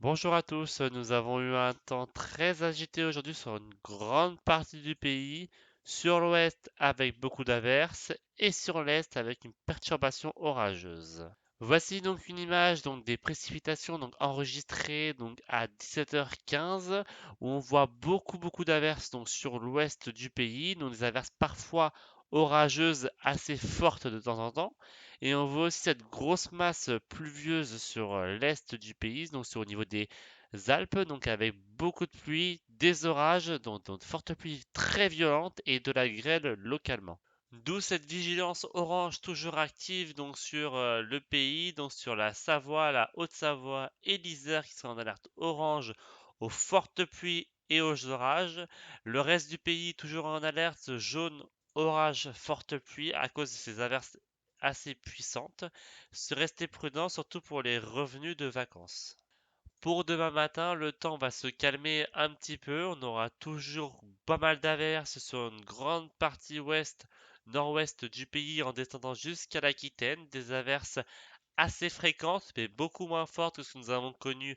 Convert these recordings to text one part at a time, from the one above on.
Bonjour à tous, nous avons eu un temps très agité aujourd'hui sur une grande partie du pays, sur l'ouest avec beaucoup d'averses et sur l'est avec une perturbation orageuse. Voici donc une image des précipitations enregistrées à 17h15 où on voit beaucoup d'averses sur l'ouest du pays, donc des averses parfois orageuses assez fortes de temps en temps. Et on voit aussi cette grosse masse pluvieuse sur l'est du pays, donc sur au niveau des Alpes, donc avec beaucoup de pluie, des orages, donc de fortes pluies très violentes et de la grêle localement. D'où cette vigilance orange toujours active sur le pays, donc sur la Savoie, la Haute-Savoie et l'Isère qui sont en alerte orange aux fortes pluies et aux orages. Le reste du pays toujours en alerte jaune, orage, forte pluie à cause de ces averses assez puissantes. Restez prudent surtout pour les revenus de vacances. Pour demain matin, le temps va se calmer un petit peu. On aura toujours pas mal d'averses sur une grande partie ouest, nord-ouest du pays en descendant jusqu'à l'Aquitaine. Des averses assez fréquentes, mais beaucoup moins fortes que ce que nous avons connu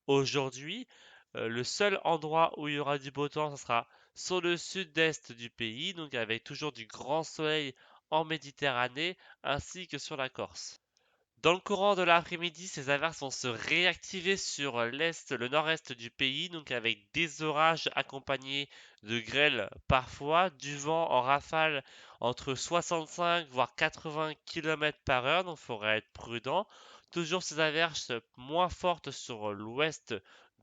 aujourd'hui. Le seul endroit où il y aura du beau temps, ce sera sur le sud-est du pays, donc avec toujours du grand soleil en Méditerranée, ainsi que sur la Corse. Dans le courant de l'après-midi, ces averses vont se réactiver sur l'est, le nord-est du pays, donc avec des orages accompagnés de grêles parfois, du vent en rafale entre 65 voire 80 km par heure, donc il faudra être prudent. Toujours ces averses moins fortes sur l'ouest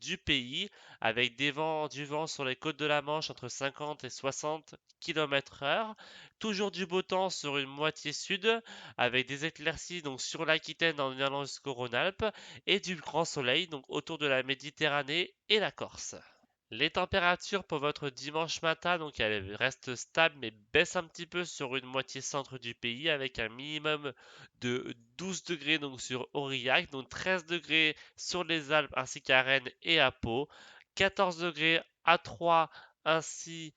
du pays, avec du vent sur les côtes de la Manche entre 50 et 60 km heure. Toujours du beau temps sur une moitié sud, avec des éclaircies sur l'Aquitaine en allant jusqu'au Rhône-Alpes et du grand soleil autour de la Méditerranée et la Corse. Les températures pour votre dimanche matin, elles restent stables mais baissent un petit peu sur une moitié centre du pays avec un minimum de 12 degrés sur Aurillac, donc 13 degrés sur les Alpes ainsi qu'à Rennes et à Pau, 14 degrés à Troyes ainsi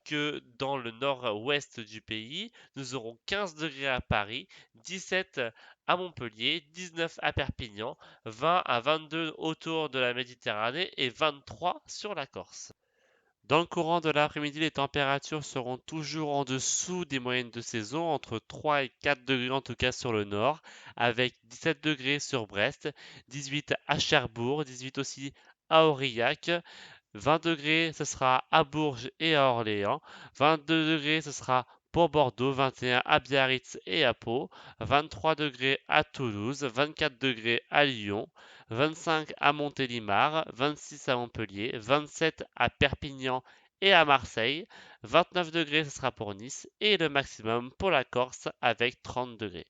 que dans le nord-ouest du pays. Nous aurons 15 degrés à Paris, 17 à Montpellier, 19 à Perpignan, 20 à 22 autour de la Méditerranée et 23 sur la Corse. Dans le courant de l'après-midi, les températures seront toujours en dessous des moyennes de saison, entre 3 et 4 degrés en tout cas sur le nord, avec 17 degrés sur Brest, 18 à Cherbourg, 18 aussi à Aurillac, 20 degrés ce sera à Bourges et à Orléans, 22 degrés ce sera pour Bordeaux, 21 à Biarritz et à Pau, 23 degrés à Toulouse, 24 degrés à Lyon, 25 à Montélimar, 26 à Montpellier, 27 à Perpignan et à Marseille, 29 degrés ce sera pour Nice et le maximum pour la Corse avec 30 degrés.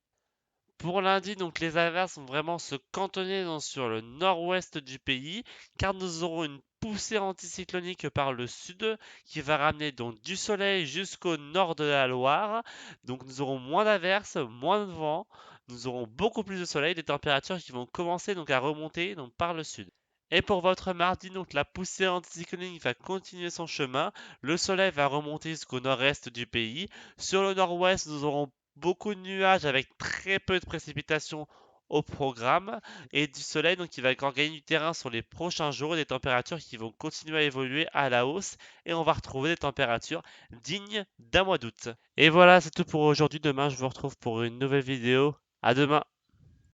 Pour lundi, les averses vont vraiment se cantonner sur le nord-ouest du pays, car nous aurons une poussée anticyclonique par le sud qui va ramener du soleil jusqu'au nord de la Loire. Donc nous aurons moins d'averses, moins de vent, nous aurons beaucoup plus de soleil, des températures qui vont commencer à remonter par le sud. Et pour votre mardi, la poussée anticyclonique va continuer son chemin. Le soleil va remonter jusqu'au nord-est du pays. Sur le nord-ouest, nous aurons beaucoup de nuages avec très peu de précipitations au programme et du soleil qui va encore gagner du terrain sur les prochains jours, des températures qui vont continuer à évoluer à la hausse et on va retrouver des températures dignes d'un mois d'août. Et voilà, c'est tout pour aujourd'hui. Demain, je vous retrouve pour une nouvelle vidéo. À demain!